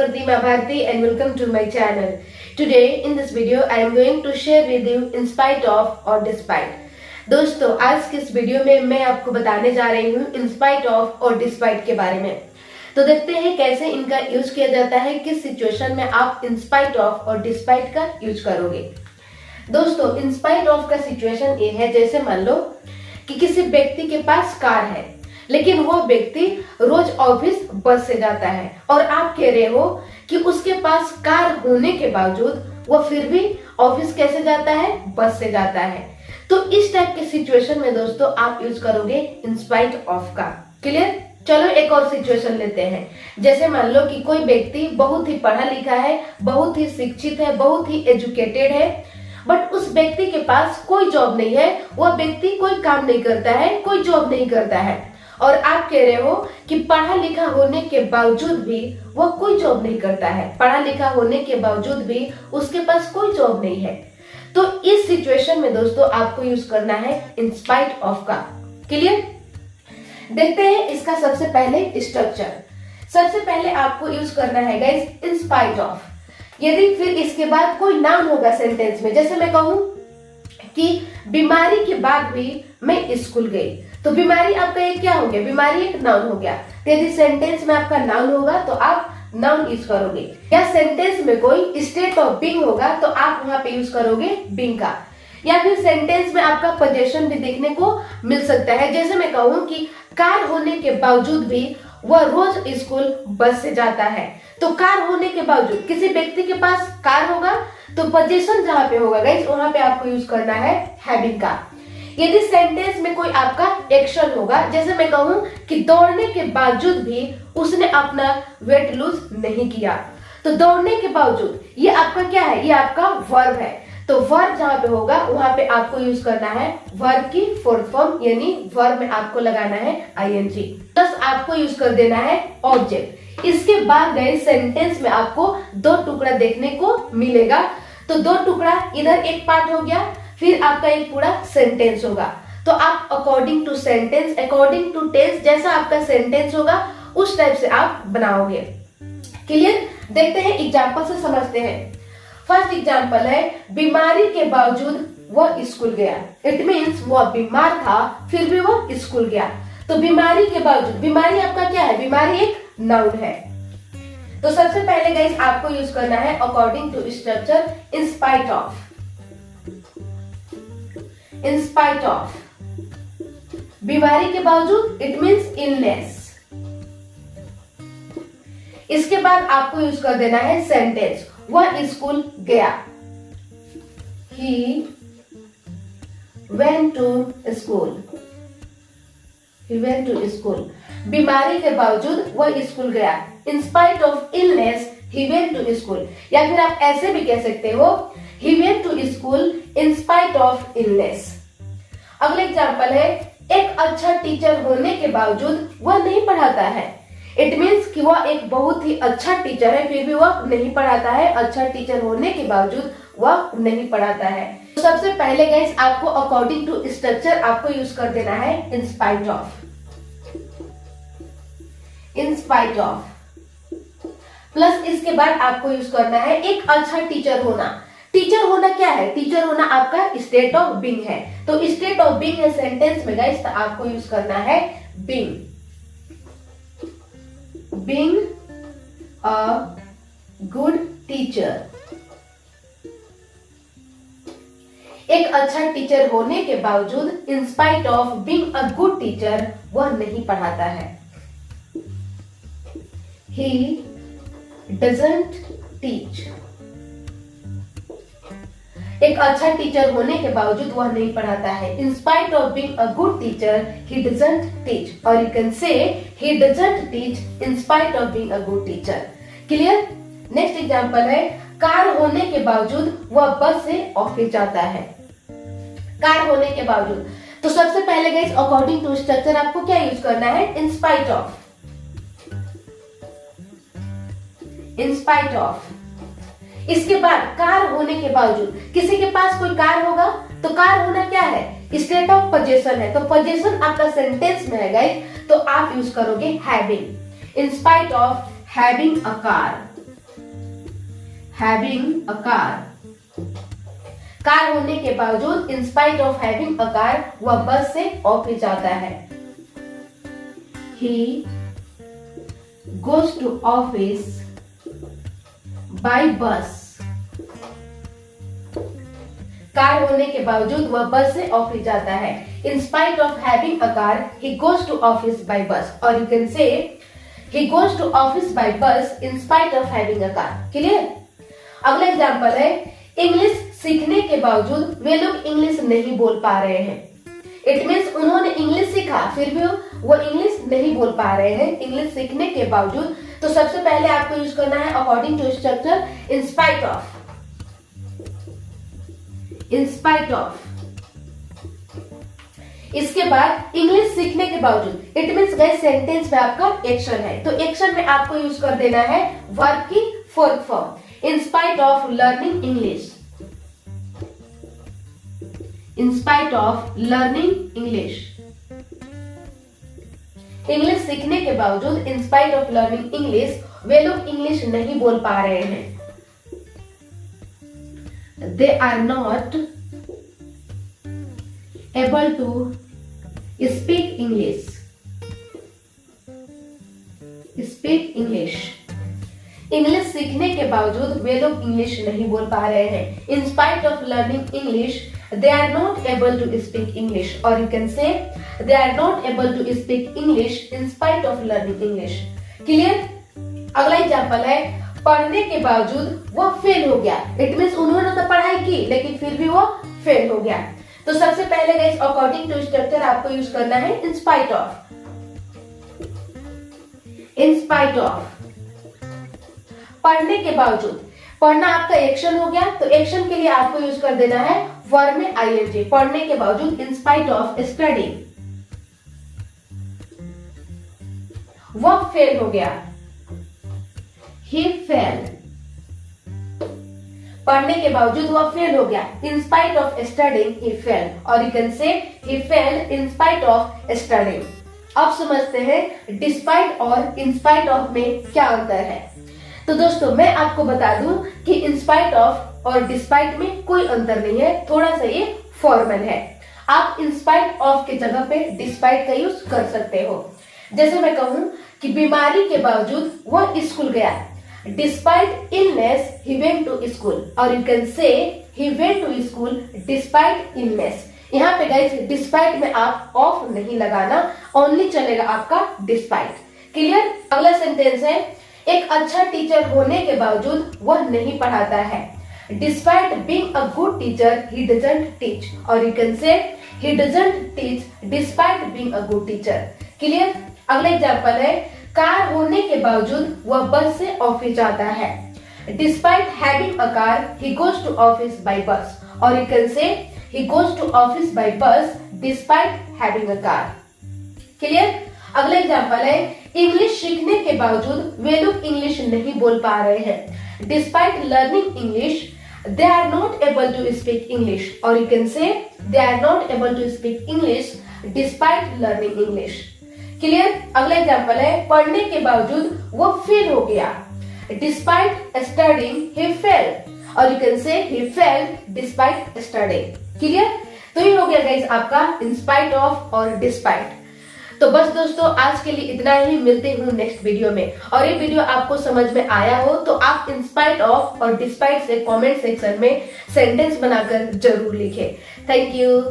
Pratima Bharti and welcome to my channel. Today in this video I am going to share with you in spite of or despite. दोस्तों आज के इस video में मैं आपको बताने जा रही हूँ in spite of और despite के बारे में। तो देखते हैं कैसे इनका यूज किया जाता है, किस सिचुएशन में आप in spite of और despite का यूज करोगे। दोस्तों in spite of का सिचुएशन ये है, जैसे मान लो कि किसी व्यक्ति के पास कार है लेकिन वो व्यक्ति रोज ऑफिस बस से जाता है और आप कह रहे हो कि उसके पास कार होने के बावजूद वो फिर भी ऑफिस कैसे जाता है, बस से जाता है। तो इस टाइप के सिचुएशन में दोस्तों आप यूज करोगे इन स्पाइट ऑफ का। क्लियर? चलो एक और सिचुएशन लेते हैं। जैसे मान लो कि कोई व्यक्ति बहुत ही पढ़ा लिखा है, बहुत ही शिक्षित है, बहुत ही एजुकेटेड है, बट उस व्यक्ति के पास कोई जॉब नहीं है। वह व्यक्ति कोई काम नहीं करता है, कोई जॉब नहीं करता है और आप कह रहे हो कि पढ़ा लिखा होने के बावजूद भी वह कोई जॉब नहीं करता है, पढ़ा लिखा होने के बावजूद भी उसके पास कोई जॉब नहीं है। तो इस सिचुएशन में दोस्तों आपको यूज करना है इन स्पाइट ऑफ का। क्लियर? देखते हैं इसका सबसे पहले स्ट्रक्चर। सबसे पहले आपको यूज करना है गाइस इन स्पाइट ऑफ। यदि फिर इसके बाद कोई नाउन होगा सेंटेंस में, जैसे मैं कहूं कि बीमारी के बाद भी मैं स्कूल गई, तो बीमारी आपका एक क्या हो गया, बीमारी एक नाउन हो गया। तो यदि सेंटेंस में आपका नाउन होगा तो आप नाउन यूज करोगे, या सेंटेंस में कोई स्टेट ऑफ बीइंग होगा तो आप वहां पे यूज करोगे बीइंग का, या फिर सेंटेंस में आपका पोजीशन भी देखने को मिल सकता है। जैसे मैं कहूँ कि कार होने के बावजूद भी वह रोज स्कूल बस से जाता है, तो कार होने के बावजूद किसी व्यक्ति के पास कार होगा तो पोजीशन जहां पे होगा गाइस वहां पे आपको यूज करना है हैविंग का। यदि सेंटेंस में कोई आपका एक्शन होगा, जैसे मैं कहूं कि दौड़ने के बावजूद भी उसने अपना वेट लूज नहीं किया, तो दौड़ने के बावजूद ये आपका क्या है, ये आपका वर्ब है। तो वर्ब जहां पे होगा वहां पे आपको यूज करना है वर्ब की फोर्थ फॉर्म, यानी वर्ब में आपको लगाना है आईएनजी, प्लस आपको यूज कर देना है ऑब्जेक्ट। इसके बाद गए सेंटेंस में आपको दो टुकड़ा देखने को मिलेगा, तो दो टुकड़ा इधर एक पार्ट हो गया, फिर आपका एक पूरा सेंटेंस होगा। तो आप according to sentence, according to tense, जैसा आपका सेंटेंस होगा उस टाइप से आप बनाओगे। क्लियर? देखते हैं एग्जांपल से समझते हैं। फर्स्ट एग्जांपल है बीमारी के बावजूद वह स्कूल गया। इट मीन्स वह बीमार था फिर भी वह स्कूल गया। तो बीमारी के बावजूद, बीमारी आपका क्या है, बीमारी एक नाउन है। तो सबसे पहले गाइस आपको यूज करना है according to structure in spite of. In spite of बीमारी के बावजूद इट मीन्स इलनेस। इसके बाद आपको यूज कर देना है सेंटेंस, वह स्कूल गया। He went to school. He went to school. बीमारी के बावजूद वह स्कूल गया। In spite of illness, he went to school. या फिर आप ऐसे भी कह सकते हो He went to school in spite of illness. अगला एग्जाम्पल है एक अच्छा टीचर होने के बावजूद वह नहीं पढ़ाता है। इट मीन्स कि वह एक बहुत ही अच्छा टीचर है फिर भी वह नहीं पढ़ाता है। अच्छा टीचर होने के बावजूद वह नहीं पढ़ाता है। तो सबसे पहले गाइस आपको अकॉर्डिंग टू स्ट्रक्चर आपको यूज कर देना है in spite of. In spite of plus इसके बाद आपको यूज करना है एक अच्छा टीचर होना। टीचर होना क्या है, टीचर होना आपका स्टेट ऑफ बीइंग है। तो स्टेट ऑफ बीइंग है सेंटेंस में गाइस, तो आपको यूज करना है being. Being a good teacher. एक अच्छा टीचर होने के बावजूद in spite of being a good teacher वह नहीं पढ़ाता है। He doesn't teach. एक अच्छा टीचर होने के बावजूद वह नहीं पढ़ाता है। In spite of being a good teacher, he doesn't teach. Or you can say he doesn't teach in spite of being a good teacher. Clear? Next example है कार होने के बावजूद वह बस से ऑफिस जाता है। कार होने के बावजूद, तो सबसे पहले गाइस अकॉर्डिंग टू स्ट्रक्चर आपको क्या यूज करना है, in spite of. In spite of इसके बाद कार होने के बावजूद, किसी के पास कोई कार होगा तो कार होना क्या है, स्टेट ऑफ पोजीशन है। तो पोजीशन आपका सेंटेंस में है गाइस, तो आप यूज करोगे having. In spite of having a car, having a car, car होने के बावजूद in spite of having a car वह बस से ऑफिस जाता है। He goes to office by bus, car होने के बावजूद वह बस से ऑफिस जाता है। In spite of having a car he goes to office by bus, और you can say he goes to office by bus in spite of having a car. Clear? अगला example है, English सीखने के बावजूद वे लोग English नहीं बोल पा रहे हैं। इट मीन्स उन्होंने इंग्लिश सीखा फिर भी वो इंग्लिश नहीं बोल पा रहे हैं इंग्लिश सीखने के बावजूद। तो सबसे पहले आपको यूज करना है according to structure in spite of, in spite of. इसके बाद इंग्लिश सीखने के बावजूद, इट मीन्स गाइस सेंटेंस में आपका एक्शन है, तो एक्शन में आपको यूज कर देना है वर्ब की fourth form, in spite of learning English, in spite of learning English. English सीखने के बावजूद in spite of learning English वे लोग इंग्लिश नहीं बोल पा रहे हैं। They are not able to speak English, speak English। English सीखने के बावजूद वे लोग इंग्लिश नहीं बोल पा रहे हैं। इन spite of learning English they are not able to speak English, or you can say they are not able to speak English in spite of learning English। Clear? अगला एग्जांपल है, पढ़ने के बावजूद वो फेल हो गया। इट मीन्स उन्होंने तो पढ़ाई की लेकिन फिर भी वो फेल हो गया। तो सबसे पहले गाइस अकॉर्डिंग टू स्ट्रक्चर आपको यूज करना है in spite of, in spite of. पढ़ने के बावजूद, पढ़ना आपका एक्शन हो गया तो एक्शन के लिए आपको यूज कर देना है वर्ब में आईएनजी। पढ़ने के बावजूद इन स्पाइट ऑफ स्टडी वो फेल हो गया, he fell। पढ़ने के बावजूद वह फेल हो गया, in spite of studying he fell, और you can say he fell in spite of studying। अब समझते हैं डिस्पाइट और इन स्पाइट ऑफ में क्या अंतर है। तो दोस्तों मैं आपको बता दूं कि इन स्पाइट ऑफ और डिस्पाइट में कोई अंतर नहीं है, थोड़ा सा ये फॉर्मल है। आप इन स्पाइट ऑफ की जगह पे डिस्पाइट का यूज कर सकते हो। जैसे मैं कहूं कि बीमारी के बावजूद वह स्कूल गया, despite illness he went to school, और you can say he went to school despite illness. यहाँ पे गाइस डिस्पाइट में आप ऑफ नहीं लगाना, ओनली चलेगा आपका डिस्पाइट। क्लियर? अगला सेंटेंस है, एक अच्छा टीचर होने के बावजूद वह नहीं पढ़ाता है। Despite being a good teacher he doesn't teach, और you can say he doesn't teach despite being a good teacher. Clear? अगला एग्जांपल है, कार होने के बावजूद वह बस से ऑफिस जाता है। Despite having a car he goes to office by bus, और you can say he goes to office by bus despite having a car. Clear? अगला एग्जांपल है, इंग्लिश सीखने के बावजूद वे लोग इंग्लिश नहीं बोल पा रहे हैं। Despite learning English they are not able to speak English, और you can say they are not able to speak English despite learning English. Clear? अगला एग्जांपल है, पढ़ने के बावजूद वो फेल हो गया। डिस्पाइट स्टडीइंग ही फेल, और you can say he fail despite studying. Clear? तो ये हो गया गाइस आपका इन स्पाइट ऑफ और डिस्पाइट। तो बस दोस्तों आज के लिए इतना ही, मिलते हूँ नेक्स्ट वीडियो में। और ये वीडियो आपको समझ में आया हो तो आप इन स्पाइट ऑफ और डिस्पाइट से कमेंट सेक्शन में सेंटेंस बनाकर जरूर लिखें। Thank you.